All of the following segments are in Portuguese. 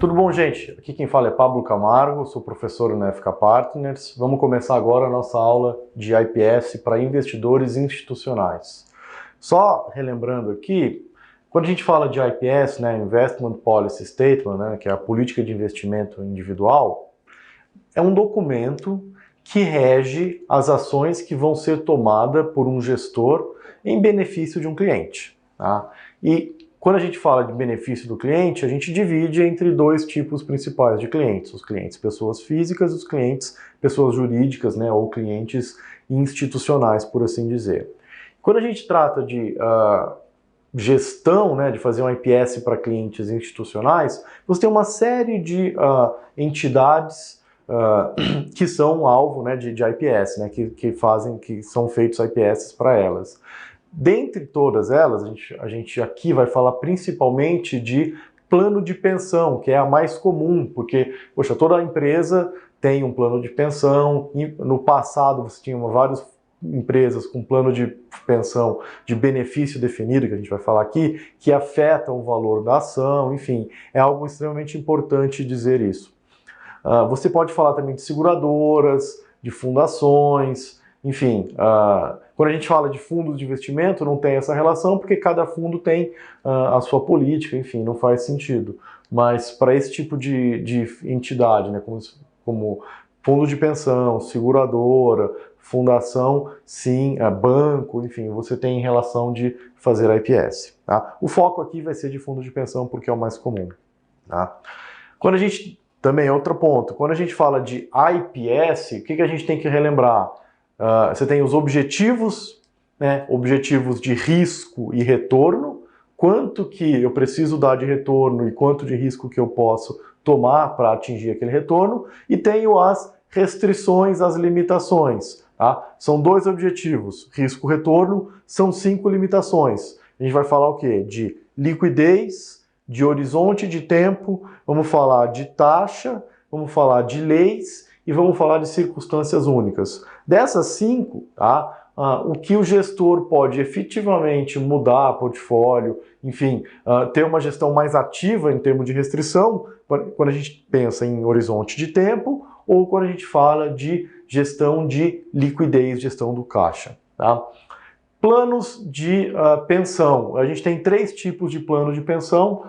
Tudo bom, gente? Aqui quem fala é Pablo Camargo, sou professor na FK Partners. Vamos começar agora a nossa aula de IPS para investidores institucionais. Só relembrando aqui, quando a gente fala de IPS, né, Investment Policy Statement, né, que é a política de investimento individual, é um documento que rege as ações que vão ser tomadas por um gestor em benefício de um cliente. Tá? E quando a gente fala de benefício do cliente, a gente divide entre dois tipos principais de clientes. Os clientes pessoas físicas e os clientes pessoas jurídicas, né, ou clientes institucionais, por assim dizer. Quando a gente trata de gestão, né, de fazer um IPS para clientes institucionais, você tem uma série de entidades que são alvo, né, de IPS, né, que são feitos IPS para elas. Dentre todas elas, a gente aqui vai falar principalmente de plano de pensão, que é a mais comum, porque, poxa, toda empresa tem um plano de pensão. No passado você tinha várias empresas com plano de pensão de benefício definido, que a gente vai falar aqui, que afetam o valor da ação, enfim, é algo extremamente importante dizer isso. Você pode falar também de seguradoras, de fundações, enfim, quando a gente fala de fundos de investimento, não tem essa relação, porque cada fundo tem a sua política, enfim, não faz sentido. Mas para esse tipo de entidade, né, como fundo de pensão, seguradora, fundação, sim, banco, enfim, você tem relação de fazer IPS. Tá? O foco aqui vai ser de fundo de pensão, porque é o mais comum. Tá? Quando a gente, também outro ponto, quando a gente fala de IPS, o que a gente tem que relembrar? Você tem os objetivos, né, objetivos de risco e retorno, quanto que eu preciso dar de retorno e quanto de risco que eu posso tomar para atingir aquele retorno, e tenho as restrições, as limitações. Tá? São dois objetivos, risco-retorno, são 5 limitações. A gente vai falar o quê? De liquidez, de horizonte de tempo, vamos falar de taxa, vamos falar de leis, e vamos falar de circunstâncias únicas. Dessas 5, tá, o que o gestor pode efetivamente mudar portfólio, enfim, ter uma gestão mais ativa em termos de restrição, quando a gente pensa em horizonte de tempo, ou quando a gente fala de gestão de liquidez, gestão do caixa. Tá? Planos de pensão. A gente tem 3 tipos de plano de pensão.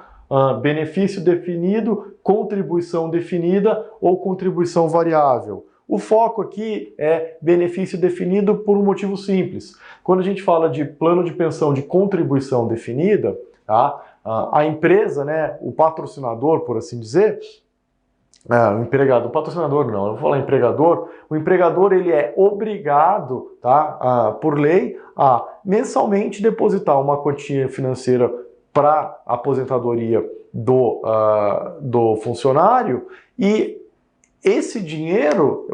Benefício definido, contribuição definida ou contribuição variável. O foco aqui é benefício definido por um motivo simples. Quando a gente fala de plano de pensão de contribuição definida, tá, a empresa, né, o patrocinador, por assim dizer, o empregador, o patrocinador não, eu vou falar empregador, o empregador ele é obrigado, tá, por lei, a mensalmente depositar uma quantia financeira para a aposentadoria do funcionário, e esse dinheiro,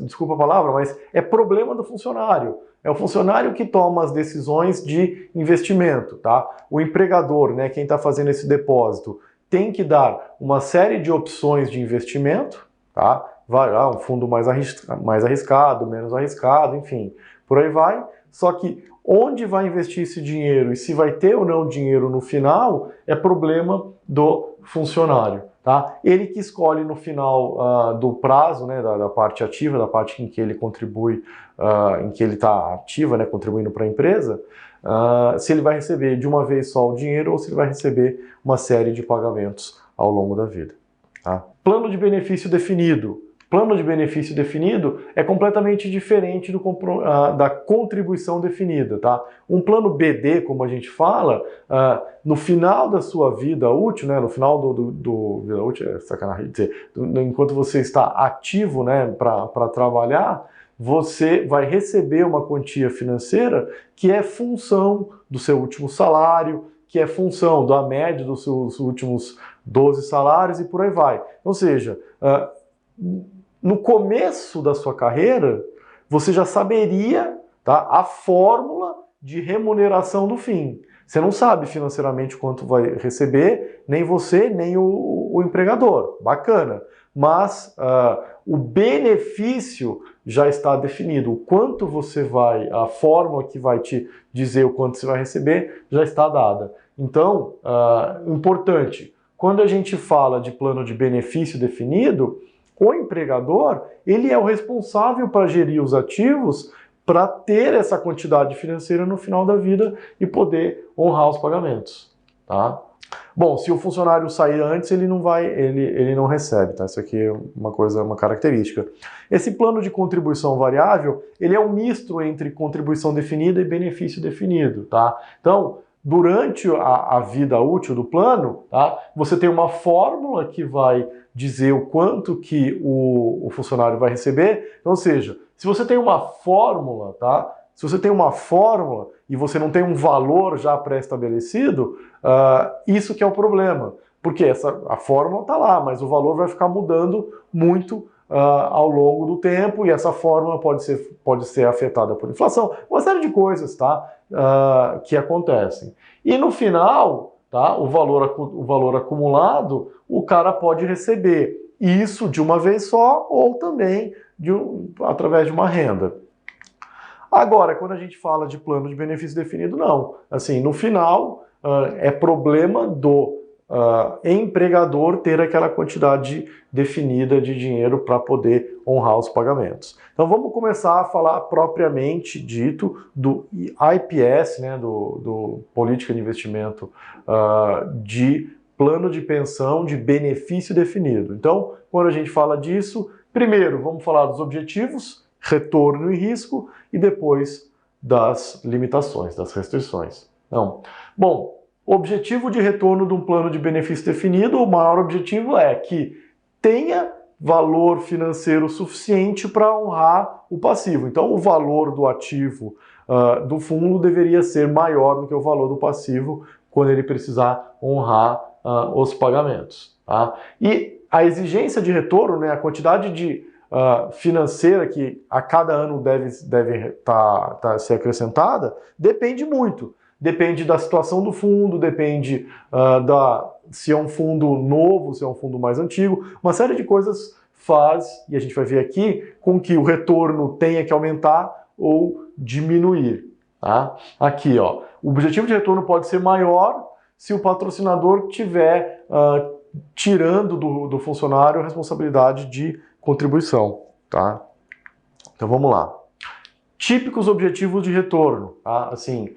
desculpa a palavra, mas é problema do funcionário. É o funcionário que toma as decisões de investimento. Tá? O empregador, né, quem está fazendo esse depósito, tem que dar uma série de opções de investimento, tá? Vai um fundo mais arriscado, menos arriscado, enfim, por aí vai. Só que onde vai investir esse dinheiro e se vai ter ou não dinheiro no final é problema do funcionário. Tá? Ele que escolhe no final do prazo, né, da parte ativa, da parte em que ele contribui, em que ele está ativa, né, contribuindo para a empresa, se ele vai receber de uma vez só o dinheiro ou se ele vai receber uma série de pagamentos ao longo da vida. Tá? Plano de benefício definido. Plano de benefício definido é completamente diferente da contribuição definida. Tá? Um plano BD, como a gente fala, no final da sua vida útil, né, no final vida útil, é sacanagem dizer, enquanto você está ativo, né, para trabalhar, você vai receber uma quantia financeira que é função do seu último salário, que é função da média dos seus últimos 12 salários e por aí vai. Ou seja, no começo da sua carreira, você já saberia, tá, a fórmula de remuneração do fim. Você não sabe financeiramente quanto vai receber, nem você, nem o empregador. Bacana. Mas o benefício já está definido. O quanto você vai, a fórmula que vai te dizer o quanto você vai receber já está dada. Então, importante, quando a gente fala de plano de benefício definido, o empregador, ele é o responsável para gerir os ativos para ter essa quantidade financeira no final da vida e poder honrar os pagamentos, tá? Bom, se o funcionário sair antes, ele não recebe, tá? Isso aqui é uma característica. Esse plano de contribuição variável, ele é um misto entre contribuição definida e benefício definido, tá? Então, durante a vida útil do plano, tá? Você tem uma fórmula que vai dizer o quanto que o funcionário vai receber. Então, ou seja, se você tem uma fórmula, tá? Se você tem uma fórmula e você não tem um valor já pré-estabelecido, isso que é o problema. Porque a fórmula está lá, mas o valor vai ficar mudando muito ao longo do tempo e essa fórmula pode ser afetada por inflação, uma série de coisas, tá? Que acontecem. E no final, tá? O valor acumulado, o cara pode receber isso de uma vez só ou também através de uma renda. Agora, quando a gente fala de plano de benefício definido, não. Assim, no final, é problema do empregador ter aquela quantidade definida de dinheiro para poder honrar os pagamentos. Então vamos começar a falar propriamente dito do IPS, né, do Política de Investimento de Plano de Pensão de Benefício Definido. Então, quando a gente fala disso, primeiro vamos falar dos objetivos, retorno e risco, e depois das limitações, das restrições. Então, bom, objetivo de retorno de um plano de benefício definido, o maior objetivo é que tenha valor financeiro suficiente para honrar o passivo. Então, o valor do ativo do fundo deveria ser maior do que o valor do passivo quando ele precisar honrar os pagamentos. Tá? E a exigência de retorno, né, a quantidade de financeira que a cada ano deve ser acrescentada, depende muito. Depende da situação do fundo, depende se é um fundo novo, se é um fundo mais antigo. Uma série de coisas faz, e a gente vai ver aqui, com que o retorno tenha que aumentar ou diminuir. Tá? Aqui, ó, o objetivo de retorno pode ser maior se o patrocinador tiver tirando do funcionário a responsabilidade de contribuição, tá? Então vamos lá. Típicos objetivos de retorno, tá? Assim,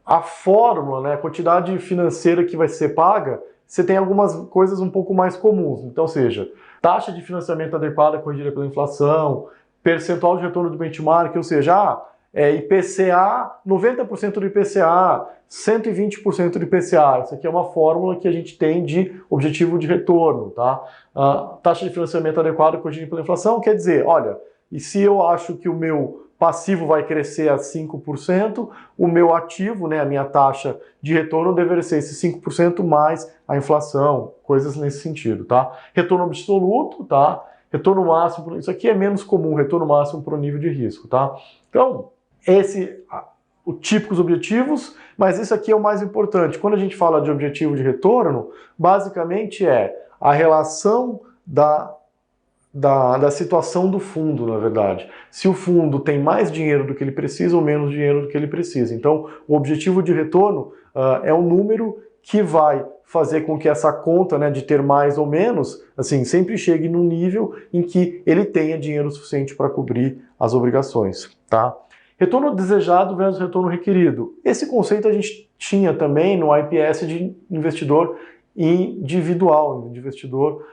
a fórmula, né, a quantidade financeira que vai ser paga, você tem algumas coisas um pouco mais comuns. Então, seja, taxa de financiamento adequada corrigida pela inflação, percentual de retorno do benchmark, ou seja, IPCA, 90% do IPCA, 120% do IPCA. Isso aqui é uma fórmula que a gente tem de objetivo de retorno, tá? Taxa de financiamento adequada corrigida pela inflação quer dizer, olha, e se eu acho que o meu passivo vai crescer a 5%, o meu ativo, né, a minha taxa de retorno deveria ser esse 5% mais a inflação, coisas nesse sentido, tá? Retorno absoluto, tá? Retorno máximo, isso aqui é menos comum, retorno máximo para o nível de risco, tá? Então, os típicos objetivos, mas isso aqui é o mais importante. Quando a gente fala de objetivo de retorno, basicamente é a relação da situação do fundo, na verdade. Se o fundo tem mais dinheiro do que ele precisa ou menos dinheiro do que ele precisa. Então, o objetivo de retorno é um número que vai fazer com que essa conta, né, de ter mais ou menos, assim, sempre chegue num nível em que ele tenha dinheiro suficiente para cobrir as obrigações, tá? Retorno desejado versus retorno requerido. Esse conceito a gente tinha também no IPS de investidor individual, de investidor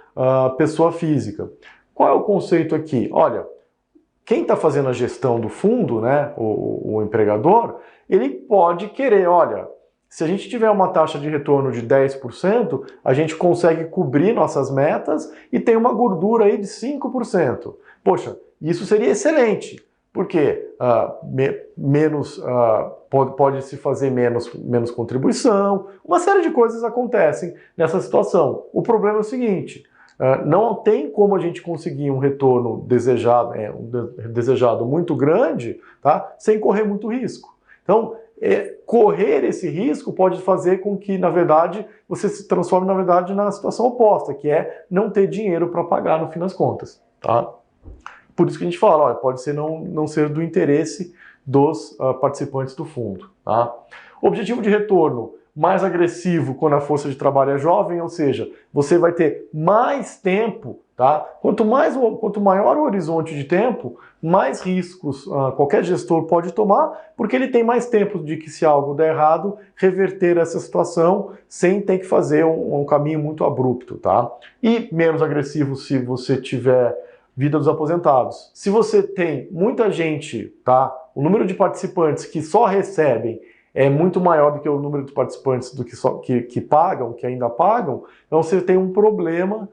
pessoa física. Qual é o conceito aqui? Olha, quem está fazendo a gestão do fundo, né, o empregador, ele pode querer, olha, se a gente tiver uma taxa de retorno de 10%, a gente consegue cobrir nossas metas e tem uma gordura aí de 5%. Poxa, isso seria excelente. Porque pode-se fazer menos contribuição, uma série de coisas acontecem nessa situação. O problema é o seguinte, não tem como a gente conseguir um retorno desejado muito grande, tá, sem correr muito risco. Então, correr esse risco pode fazer com que, na verdade, você se transforme, na verdade, na situação oposta, que é não ter dinheiro para pagar no fim das contas, tá? Por isso que a gente fala, olha, pode ser não ser do interesse dos participantes do fundo. Tá? Objetivo de retorno mais agressivo quando a força de trabalho é jovem, ou seja, você vai ter mais tempo, tá? Quanto maior o horizonte de tempo, mais riscos qualquer gestor pode tomar, porque ele tem mais tempo de que, se algo der errado, reverter essa situação sem ter que fazer um caminho muito abrupto, tá? E menos agressivo se você tiver vida dos aposentados. Se você tem muita gente, tá? O número de participantes que só recebem é muito maior do que o número de participantes do que pagam, que ainda pagam, então você tem um problema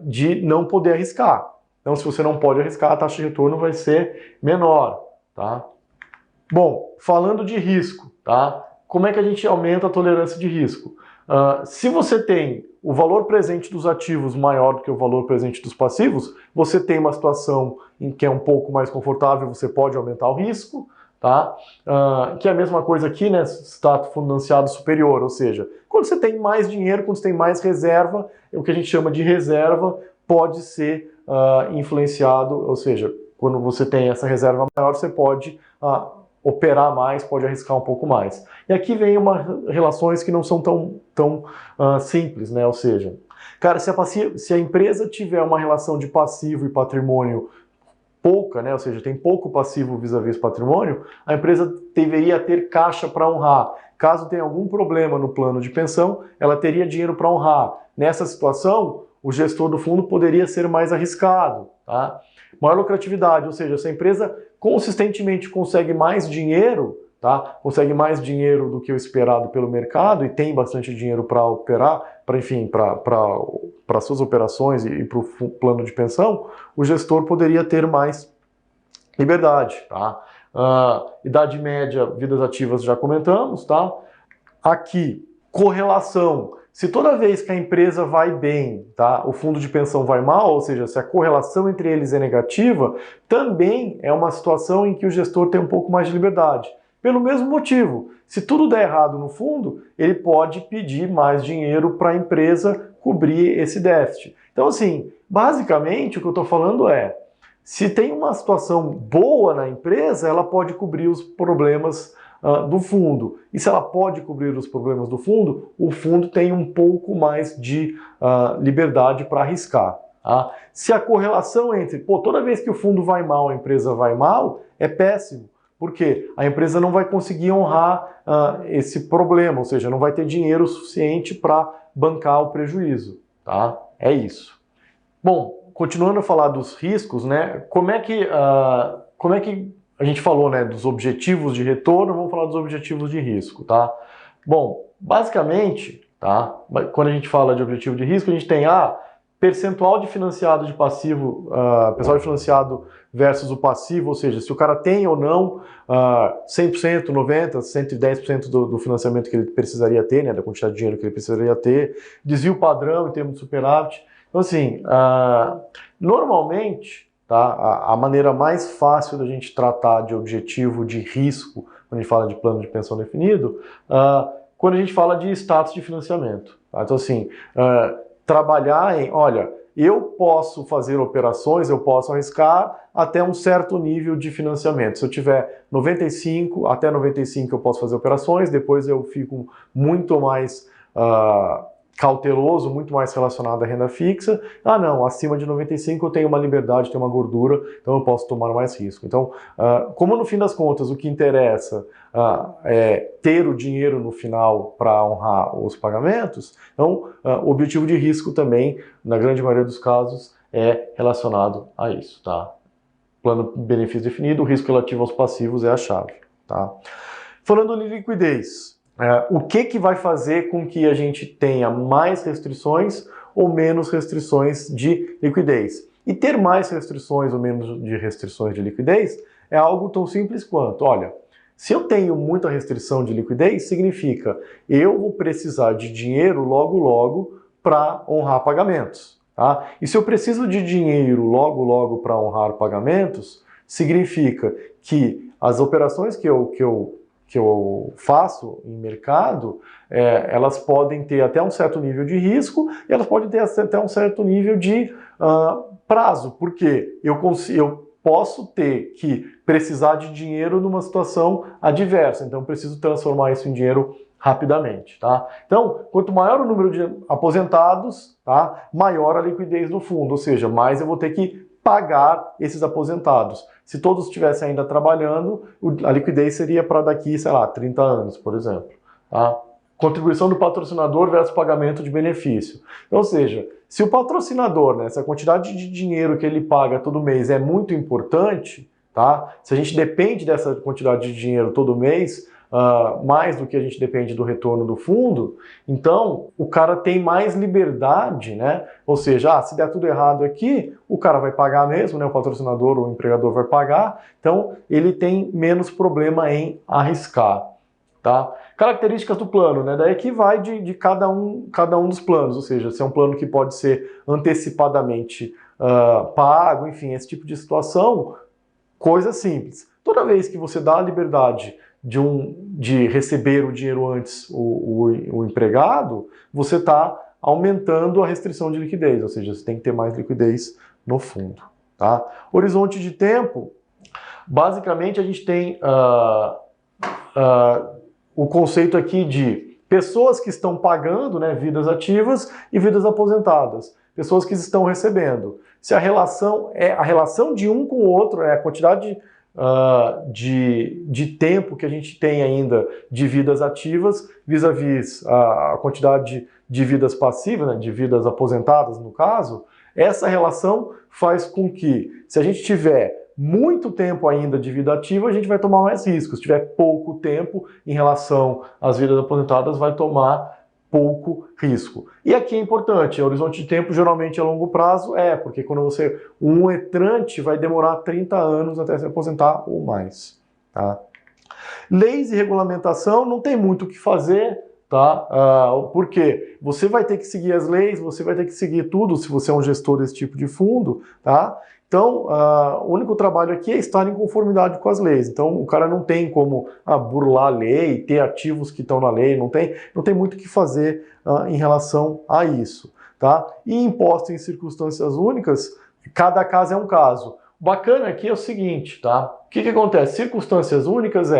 de não poder arriscar. Então, se você não pode arriscar, a taxa de retorno vai ser menor, tá? Bom, falando de risco, tá? Como é que a gente aumenta a tolerância de risco? Se você tem o valor presente dos ativos maior do que o valor presente dos passivos, você tem uma situação em que é um pouco mais confortável, você pode aumentar o risco, tá? Que é a mesma coisa aqui, né? Status financiado superior, ou seja, quando você tem mais dinheiro, quando você tem mais reserva, o que a gente chama de reserva pode ser influenciado, ou seja, quando você tem essa reserva maior, você pode operar mais, pode arriscar um pouco mais. E aqui vem relações que não são tão simples, né? Ou seja, cara, se a empresa tiver uma relação de passivo e patrimônio pouca, né? Ou seja, tem pouco passivo vis-à-vis patrimônio, a empresa deveria ter caixa para honrar. Caso tenha algum problema no plano de pensão, ela teria dinheiro para honrar. Nessa situação, o gestor do fundo poderia ser mais arriscado, tá? Maior lucratividade, ou seja, se a empresa consistentemente consegue mais dinheiro, tá? Consegue mais dinheiro do que o esperado pelo mercado e tem bastante dinheiro para operar, para suas operações e para o plano de pensão, o gestor poderia ter mais liberdade, tá? Idade média, vidas ativas já comentamos, tá? Aqui, correlação. Se toda vez que a empresa vai bem, tá, o fundo de pensão vai mal, ou seja, se a correlação entre eles é negativa, também é uma situação em que o gestor tem um pouco mais de liberdade. Pelo mesmo motivo, se tudo der errado no fundo, ele pode pedir mais dinheiro para a empresa cobrir esse déficit. Então, assim, basicamente o que eu estou falando é, se tem uma situação boa na empresa, ela pode cobrir os problemas do fundo. E se ela pode cobrir os problemas do fundo, o fundo tem um pouco mais de liberdade para arriscar. Tá? Se a correlação entre, toda vez que o fundo vai mal, a empresa vai mal, é péssimo. Por quê? A empresa não vai conseguir honrar esse problema, ou seja, não vai ter dinheiro suficiente para bancar o prejuízo. Tá? É isso. Bom, continuando a falar dos riscos, né? Como é que a gente falou, né, dos objetivos de retorno, vamos falar dos objetivos de risco, tá? Bom, basicamente, tá? Quando a gente fala de objetivo de risco, a gente tem percentual de financiado de passivo, percentual de financiado versus o passivo, ou seja, se o cara tem ou não 100%, 90%, 110% do financiamento que ele precisaria ter, né, da quantidade de dinheiro que ele precisaria ter, desvio padrão em termos de superávit. Então, assim, normalmente, tá, a maneira mais fácil da gente tratar de objetivo de risco, quando a gente fala de plano de pensão definido, quando a gente fala de status de financiamento. Tá? Então, assim, trabalhar em, olha, eu posso fazer operações, eu posso arriscar até um certo nível de financiamento. Se eu tiver 95, até 95 eu posso fazer operações, depois eu fico muito mais cauteloso, muito mais relacionado à renda fixa. Não, acima de 95 eu tenho uma liberdade, tenho uma gordura, então eu posso tomar mais risco. Então, como no fim das contas o que interessa é ter o dinheiro no final para honrar os pagamentos, então o objetivo de risco também, na grande maioria dos casos, é relacionado a isso, tá? Plano de benefício definido, o risco relativo aos passivos é a chave, tá? Falando de liquidez, o que vai fazer com que a gente tenha mais restrições ou menos restrições de liquidez? E ter mais restrições ou menos de restrições de liquidez é algo tão simples quanto, olha, se eu tenho muita restrição de liquidez, significa eu vou precisar de dinheiro logo para honrar pagamentos. Tá? E se eu preciso de dinheiro logo para honrar pagamentos, significa que as operações que eu faço em mercado, elas podem ter até um certo nível de risco e elas podem ter até um certo nível de prazo, porque eu posso ter que precisar de dinheiro numa situação adversa, então preciso transformar isso em dinheiro rapidamente, tá? Então, quanto maior o número de aposentados, tá, maior a liquidez do fundo, ou seja, mais eu vou ter que pagar esses aposentados. Se todos estivessem ainda trabalhando, a liquidez seria para daqui, sei lá, 30 anos, por exemplo, tá? Contribuição do patrocinador versus pagamento de benefício. Ou seja, se o patrocinador, né, se a quantidade de dinheiro que ele paga todo mês é muito importante, tá? Se a gente depende dessa quantidade de dinheiro todo mês, mais do que a gente depende do retorno do fundo, então o cara tem mais liberdade, né? Ou seja, se der tudo errado aqui, o cara vai pagar mesmo, né? O patrocinador ou o empregador vai pagar, então ele tem menos problema em arriscar. Tá? Características do plano, né? Daí que vai de cada um dos planos, ou seja, se é um plano que pode ser antecipadamente pago, enfim, esse tipo de situação, coisa simples. Toda vez que você dá a liberdade de receber o dinheiro antes o empregado, você está aumentando a restrição de liquidez, ou seja, você tem que ter mais liquidez no fundo. Tá? Horizonte de tempo, basicamente a gente tem o conceito aqui de pessoas que estão pagando, né, vidas ativas e vidas aposentadas, pessoas que estão recebendo. Se a relação é a relação de um com o outro, a quantidade de tempo que a gente tem ainda de vidas ativas vis-à-vis a quantidade de vidas passivas, né, de vidas aposentadas no caso, essa relação faz com que, se a gente tiver muito tempo ainda de vida ativa, a gente vai tomar mais riscos. Se tiver pouco tempo em relação às vidas aposentadas, vai tomar pouco risco. E aqui é importante, o horizonte de tempo geralmente a longo prazo porque quando um entrante vai demorar 30 anos até se aposentar ou mais. Tá? Leis e regulamentação, não tem muito o que fazer, tá? Porque você vai ter que seguir as leis, você vai ter que seguir tudo se você é um gestor desse tipo de fundo, tá? Então, o único trabalho aqui é estar em conformidade com as leis. Então, o cara não tem como burlar a lei, ter ativos que estão na lei, não tem muito o que fazer em relação a isso. Tá? E imposto em circunstâncias únicas, cada caso é um caso. O bacana aqui é o seguinte, tá? O que acontece? Circunstâncias únicas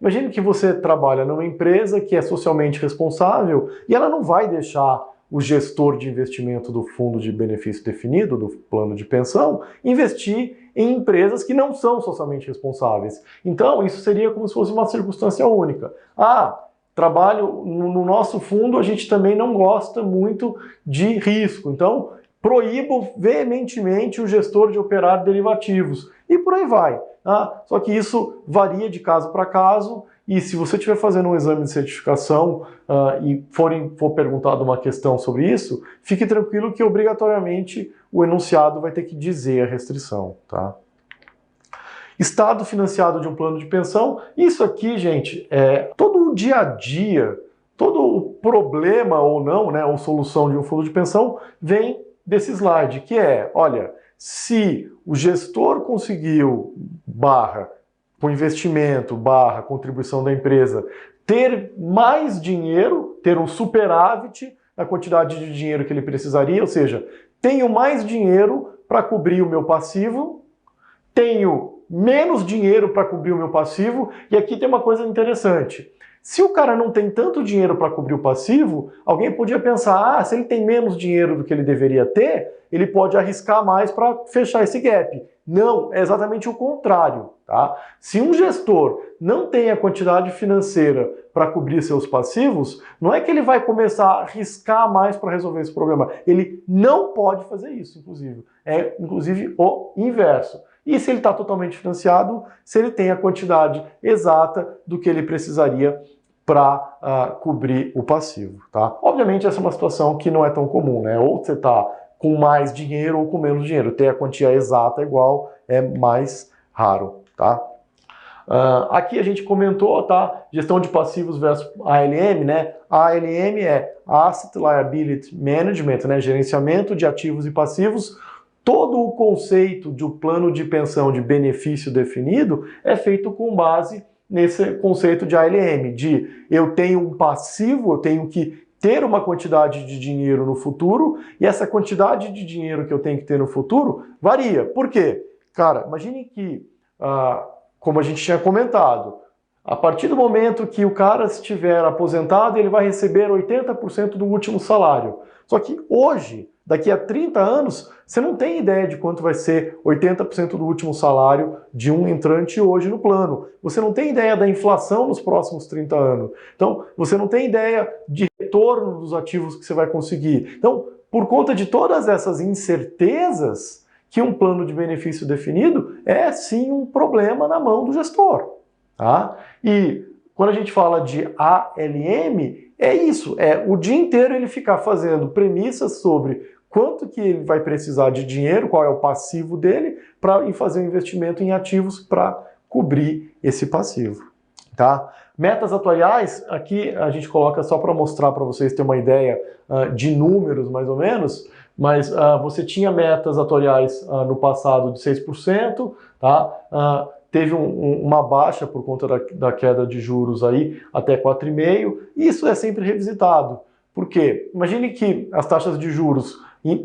imagine que você trabalha numa empresa que é socialmente responsável e ela não vai deixar o gestor de investimento do fundo de benefício definido, do plano de pensão, investir em empresas que não são socialmente responsáveis. Então, isso seria como se fosse uma circunstância única. Trabalho no nosso fundo, a gente também não gosta muito de risco. Então, proíbo veementemente o gestor de operar derivativos. E por aí vai. Tá? Só que isso varia de caso para caso. E se você estiver fazendo um exame de certificação e for perguntado uma questão sobre isso, fique tranquilo que obrigatoriamente o enunciado vai ter que dizer a restrição. Tá? Estado financiado de um plano de pensão, isso aqui, gente, todo o dia a dia, todo o problema ou não, né, ou solução de um fundo de pensão vem desse slide, que olha, se o gestor conseguiu, com investimento, contribuição da empresa, ter mais dinheiro, ter um superávit na quantidade de dinheiro que ele precisaria, ou seja, tenho mais dinheiro para cobrir o meu passivo, tenho menos dinheiro para cobrir o meu passivo, e aqui tem uma coisa interessante. Se o cara não tem tanto dinheiro para cobrir o passivo, alguém podia pensar, se ele tem menos dinheiro do que ele deveria ter, ele pode arriscar mais para fechar esse gap. Não, é exatamente o contrário. Tá? Se um gestor não tem a quantidade financeira para cobrir seus passivos, não é que ele vai começar a arriscar mais para resolver esse problema. Ele não pode fazer isso, inclusive. É, inclusive, o inverso. E se ele está totalmente financiado, se ele tem a quantidade exata do que ele precisaria para cobrir o passivo. Tá? Obviamente, essa é uma situação que não é tão comum, né? Ou você está com mais dinheiro ou com menos dinheiro. Ter a quantia exata igual é mais raro. Tá? Aqui a gente comentou, tá? Gestão de passivos versus ALM, né? A ALM é Asset Liability Management, né? Gerenciamento de ativos e passivos. Todo o conceito de um plano de pensão de benefício definido é feito com base nesse conceito de ALM, de eu tenho um passivo, eu tenho que ter uma quantidade de dinheiro no futuro, e essa quantidade de dinheiro que eu tenho que ter no futuro varia. Por quê? Cara, imagine que, como a gente tinha comentado, A partir do momento que o cara estiver aposentado, ele vai receber 80% do último salário. Só que hoje, daqui a 30 anos, você não tem ideia de quanto vai ser 80% do último salário de um entrante hoje no plano. Você não tem ideia da inflação nos próximos 30 anos. Então, você não tem ideia de retorno dos ativos que você vai conseguir. Então, por conta de todas essas incertezas, que um plano de benefício definido é sim um problema na mão do gestor. Tá? E quando a gente fala de ALM, é isso, é o dia inteiro ele ficar fazendo premissas sobre quanto que ele vai precisar de dinheiro, qual é o passivo dele, para ir fazer um investimento em ativos para cobrir esse passivo. Tá? Metas atuariais, aqui a gente coloca só para mostrar para vocês terem uma ideia de números mais ou menos, mas você tinha metas atuariais no passado de 6%, tá? Teve uma baixa por conta da queda de juros aí até 4,5%, e isso é sempre revisitado. Por quê? Imagine que as taxas de juros,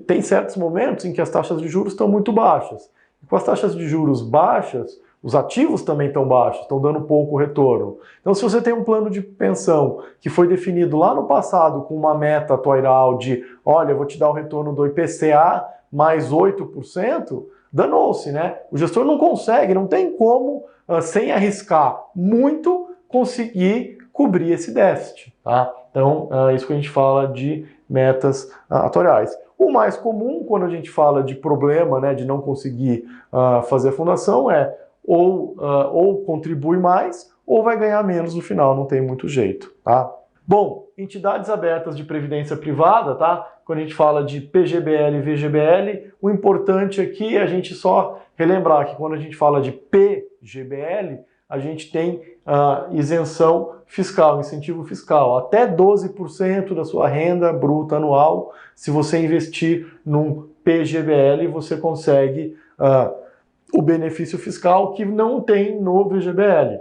tem certos momentos em que as taxas de juros estão muito baixas. E com as taxas de juros baixas, os ativos também estão baixos, estão dando pouco retorno. Então, se você tem um plano de pensão que foi definido lá no passado com uma meta atuarial de, olha, eu vou te dar o retorno do IPCA mais 8%, danou-se, né? O gestor não consegue, não tem como, sem arriscar muito, conseguir cobrir esse déficit, tá? Então, é isso que a gente fala de metas atuariais. O mais comum, quando a gente fala de problema, né, de não conseguir fazer a fundação, é ou contribui mais, ou vai ganhar menos no final, não tem muito jeito, tá? Bom, entidades abertas de previdência privada, tá? Quando a gente fala de PGBL e VGBL, o importante aqui é a gente só relembrar que quando a gente fala de PGBL, a gente tem isenção fiscal, incentivo fiscal, até 12% da sua renda bruta anual. Se você investir num PGBL, você consegue o benefício fiscal que não tem no VGBL.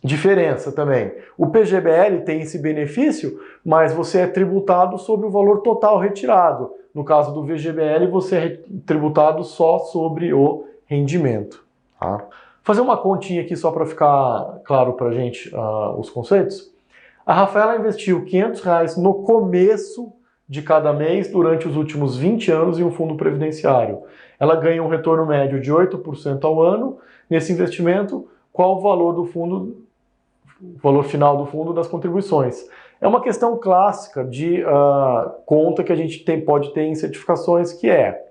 Diferença também. O PGBL tem esse benefício, mas você é tributado sobre o valor total retirado. No caso do VGBL, você é tributado só sobre o rendimento. Tá? Fazer uma continha aqui só para ficar claro para a gente os conceitos. A Rafaela investiu R$500 no começo de cada mês durante os últimos 20 anos em um fundo previdenciário. Ela ganha um retorno médio de 8% ao ano. Nesse investimento, qual o valor do fundo, o valor final do fundo das contribuições? É uma questão clássica de conta que a gente pode ter em certificações, que é,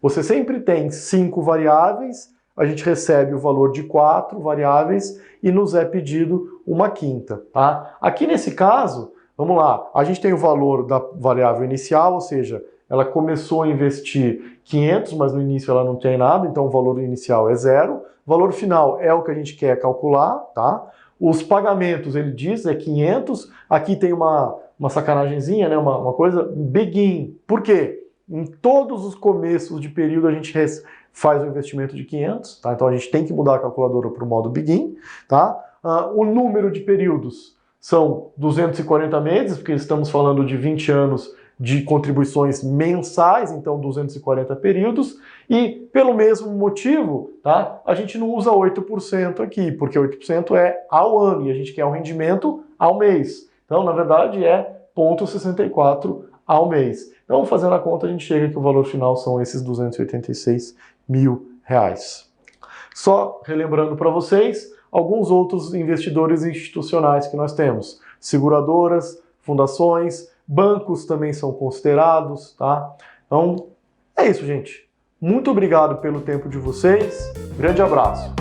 você sempre tem 5 variáveis, a gente recebe o valor de 4 variáveis e nos é pedido uma quinta. Tá? Aqui nesse caso, vamos lá, a gente tem o valor da variável inicial, ou seja, ela começou a investir 500, mas no início ela não tem nada, então o valor inicial é 0. O valor final é o que a gente quer calcular, tá? Os pagamentos, ele diz, é 500. Aqui tem uma sacanagemzinha, né? Uma coisa, begin. Por quê? Em todos os começos de período a gente faz o investimento de 500, tá? Então a gente tem que mudar a calculadora para o modo begin, tá? O número de períodos são 240 meses, porque estamos falando de 20 anos de contribuições mensais, então 240 períodos, e pelo mesmo motivo, tá, a gente não usa 8% aqui, porque 8% é ao ano, e a gente quer um rendimento ao mês. Então, na verdade, é 0,64 ao mês. Então, fazendo a conta, a gente chega que o valor final são esses R$286 mil. Só relembrando para vocês, alguns outros investidores institucionais que nós temos. Seguradoras, fundações, bancos também são considerados, tá? Então, é isso, gente. Muito obrigado pelo tempo de vocês. Grande abraço.